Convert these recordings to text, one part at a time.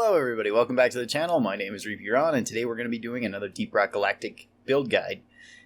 Hello everybody, welcome back to the channel. My name is Refire, and today we're going to be doing another Deep Rock Galactic build guide.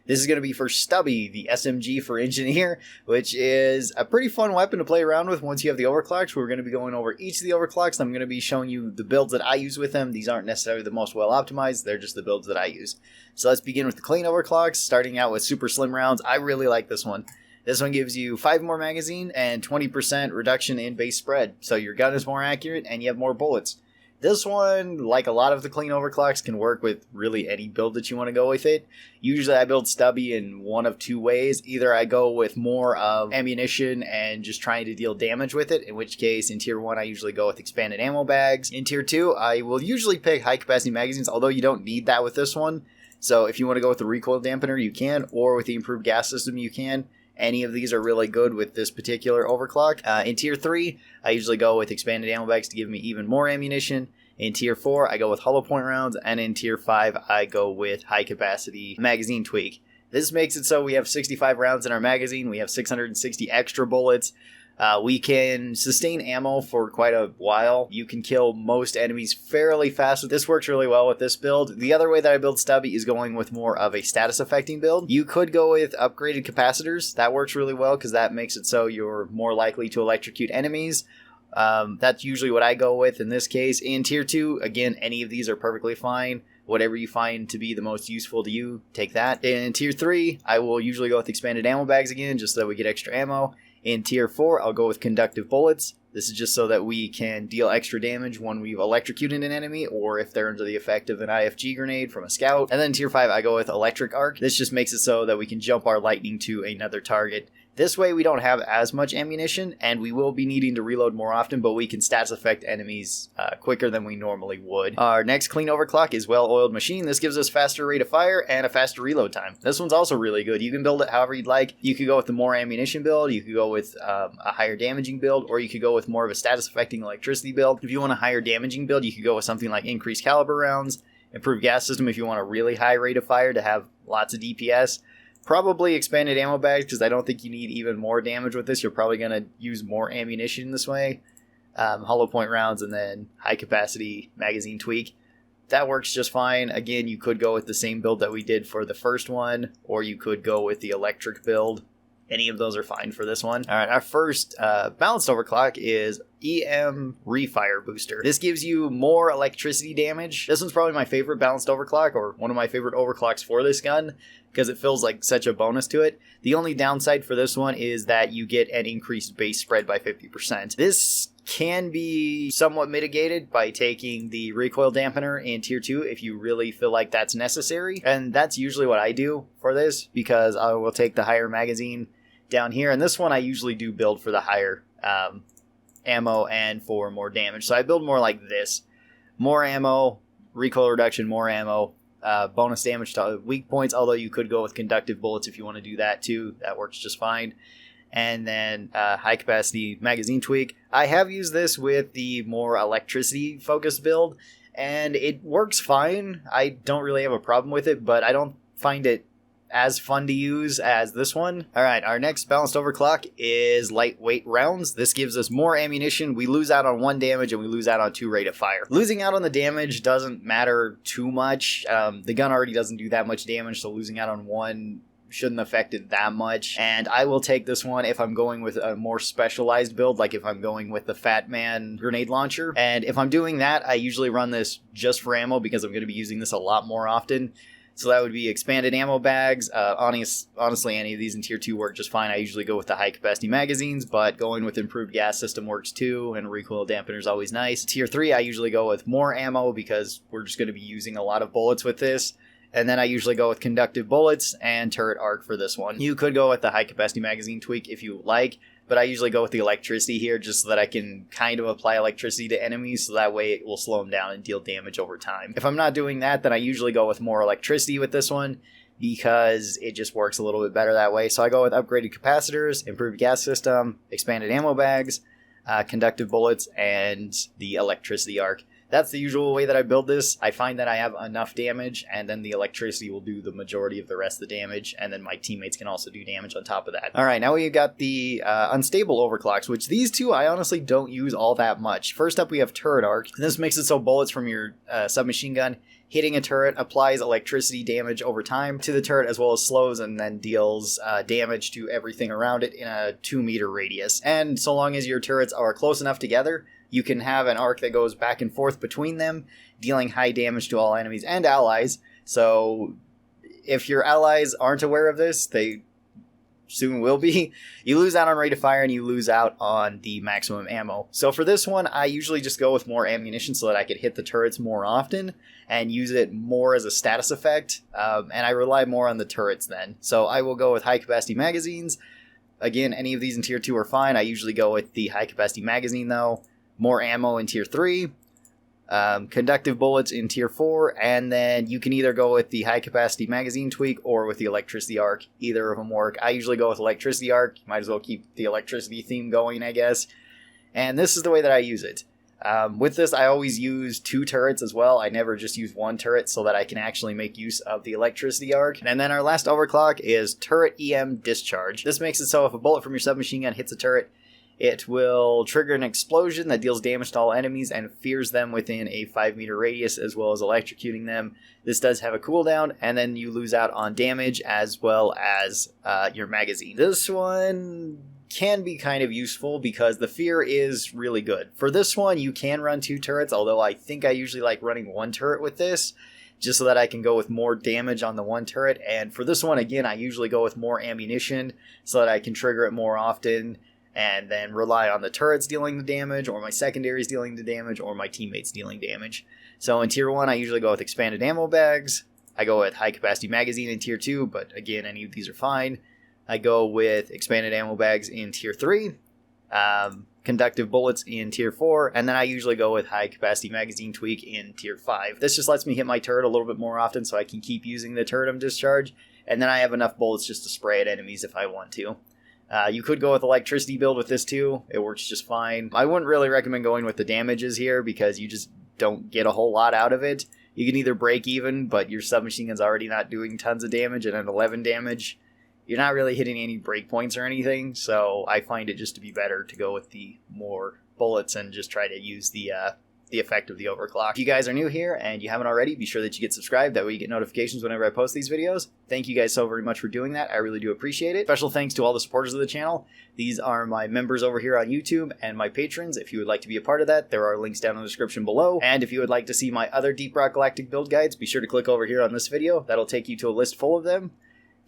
This is going to be for Stubby, the SMG for Engineer, which is a pretty fun weapon to play around with once you have the overclocks. We're going to be going over each of the overclocks. I'm going to be showing you the builds that I use with them. These aren't necessarily the most well optimized, they're just the builds that I use. So let's begin with the clean overclocks, starting out with super slim rounds. I really like this one. This one gives you 5 more magazine and 20% reduction in base spread, so your gun is more accurate and you have more bullets. This one, like a lot of the clean overclocks, can work with really any build that you want to go with it. Usually I build Stubby in one of two ways. Either I go with more of ammunition and just trying to deal damage with it, in which case in tier 1 I usually go with expanded ammo bags. In tier 2 I will usually pick high capacity magazines, although you don't need that with this one. So if you want to go with the recoil dampener you can, or with the improved gas system you can. Any of these are really good with this particular overclock. In tier 3, I usually go with expanded ammo bags to give me even more ammunition. In tier 4, I go with hollow point rounds. And in tier 5, I go with high capacity magazine tweak. This makes it so we have 65 rounds in our magazine. We have 660 extra bullets. We can sustain ammo for quite a while. You can kill most enemies fairly fast. This works really well with this build. The other way that I build Stubby is going with more of a status affecting build. You could go with upgraded capacitors. That works really well because that makes it so you're more likely to electrocute enemies. That's usually what I go with in this case. In tier 2, again, any of these are perfectly fine. Whatever you find to be the most useful to you, take that. In tier 3, I will usually go with expanded ammo bags again, just so that we get extra ammo. In tier 4, I'll go with conductive bullets. This is just so that we can deal extra damage when we've electrocuted an enemy, or if they're under the effect of an IFG grenade from a scout. And then tier 5, I go with electric arc. This just makes it so that we can jump our lightning to another target. This way we don't have as much ammunition, and we will be needing to reload more often, but we can stats affect enemies quicker than we normally would. Our next clean overclock is well-oiled machine. This gives us faster rate of fire and a faster reload time. This one's also really good. You can build it however you'd like. You could go with the more ammunition build, you could go with a higher damaging build, or you could go with more of a status affecting electricity build. If you want a higher damaging build, you could go with something like increased caliber rounds, improved gas system if you want a really high rate of fire to have lots of DPS. Probably expanded ammo bags, because I don't think you need even more damage with this. You're probably going to use more ammunition this way. Hollow point rounds, and then high capacity magazine tweak. That works just fine. Again, you could go with the same build that we did for the first one, or you could go with the electric build. Any of those are fine for this one. Alright, our first balanced overclock is Em Refire booster. This gives you more electricity damage. This one's probably my favorite balanced overclock, or one of my favorite overclocks for this gun, because it feels like such a bonus to it. The only downside for this one is that you get an increased base spread by 50%. This can be somewhat mitigated by taking the recoil dampener in tier 2 if you really feel like that's necessary. And that's usually what I do for this, because I will take the higher magazine down here. And this one I usually do build for the higher ammo and for more damage. So I build more like this. More ammo, recoil reduction, more ammo. Bonus damage to weak points, although you could go with conductive bullets if you want to do that too. That works just fine. And then high capacity magazine tweak. I have used this with the more electricity focused build, and it works fine. I don't really have a problem with it, but I don't find it as fun to use as this one. Alright, our next balanced overclock is lightweight rounds. This gives us more ammunition. We lose out on 1 damage and we lose out on 2 rate of fire. Losing out on the damage doesn't matter too much. The gun already doesn't do that much damage, so losing out on 1 shouldn't affect it that much. And I will take this one if I'm going with a more specialized build, like if I'm going with the Fat Man grenade launcher. And if I'm doing that, I usually run this just for ammo, because I'm going to be using this a lot more often. So that would be expanded ammo bags. Honestly, any of these in tier 2 work just fine. I usually go with the high capacity magazines, but going with improved gas system works too, and recoil dampener is always nice. Tier 3, I usually go with more ammo, because we're just going to be using a lot of bullets with this. And then I usually go with conductive bullets and turret arc for this one. You could go with the high capacity magazine tweak if you like, but I usually go with the electricity here just so that I can kind of apply electricity to enemies, so that way it will slow them down and deal damage over time. If I'm not doing that, then I usually go with more electricity with this one, because it just works a little bit better that way. So I go with upgraded capacitors, improved gas system, expanded ammo bags, conductive bullets, and the electricity arc. that's the usual way that I build this. I find that I have enough damage, and then the electricity will do the majority of the rest of the damage, and then my teammates can also do damage on top of that. Alright, now we've got the unstable overclocks, which these two I honestly don't use all that much. First up we have turret arc. This makes it so bullets from your submachine gun hitting a turret applies electricity damage over time to the turret, as well as slows and then deals damage to everything around it in a 2-meter radius. And so long as your turrets are close enough together, you can have an arc that goes back and forth between them, dealing high damage to all enemies and allies. So if your allies aren't aware of this, they soon will be. You lose out on rate of fire and you lose out on the maximum ammo. So for this one, I usually just go with more ammunition so that I could hit the turrets more often and use it more as a status effect. And I rely more on the turrets then. So I will go with high capacity magazines. Again, any of these in tier 2 are fine. I usually go with the high capacity magazine though. More ammo in tier 3, conductive bullets in tier 4, and then you can either go with the high capacity magazine tweak or with the electricity arc. Either of them work. I usually go with electricity arc. You might as well keep the electricity theme going, I guess. And this is the way that I use it. With this, I always use 2 turrets as well. I never just use 1 turret so that I can actually make use of the electricity arc. And then our last overclock is turret Em Discharge. This makes it so if a bullet from your submachine gun hits a turret, it will trigger an explosion that deals damage to all enemies and fears them within a 5-meter radius, as well as electrocuting them. This does have a cooldown, and then you lose out on damage as well as your magazine. This one can be kind of useful because the fear is really good. For this one, you can run 2 turrets, although I think I usually like running 1 turret with this, just so that I can go with more damage on the 1 turret. And for this one, again, I usually go with more ammunition so that I can trigger it more often, and then rely on the turrets dealing the damage, or my secondaries dealing the damage, or my teammates dealing damage. So in tier 1, I usually go with expanded ammo bags. I go with high capacity magazine in tier 2, but again, any of these are fine. I go with expanded ammo bags in tier 3, conductive bullets in tier 4, and then I usually go with high capacity magazine tweak in tier 5. This just lets me hit my turret a little bit more often so I can keep using the turret discharge, and then I have enough bullets just to spray at enemies if I want to. You could go with electricity build with this too. It works just fine. I wouldn't really recommend going with the damages here because you just don't get a whole lot out of it. You can either break even, but your submachine gun's already not doing tons of damage, and at 11 damage, you're not really hitting any breakpoints or anything, so I find it just to be better to go with the more bullets and just try to use the effect of the overclock. If you guys are new here and you haven't already, be sure that you get subscribed. That way you get notifications whenever I post these videos. Thank you guys so very much for doing that. I really do appreciate it. Special thanks to all the supporters of the channel. These are my members over here on YouTube and my patrons. If you would like to be a part of that, there are links down in the description below. And if you would like to see my other Deep Rock Galactic build guides, be sure to click over here on this video. That'll take you to a list full of them.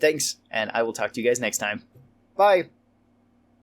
Thanks, and I will talk to you guys next time. Bye!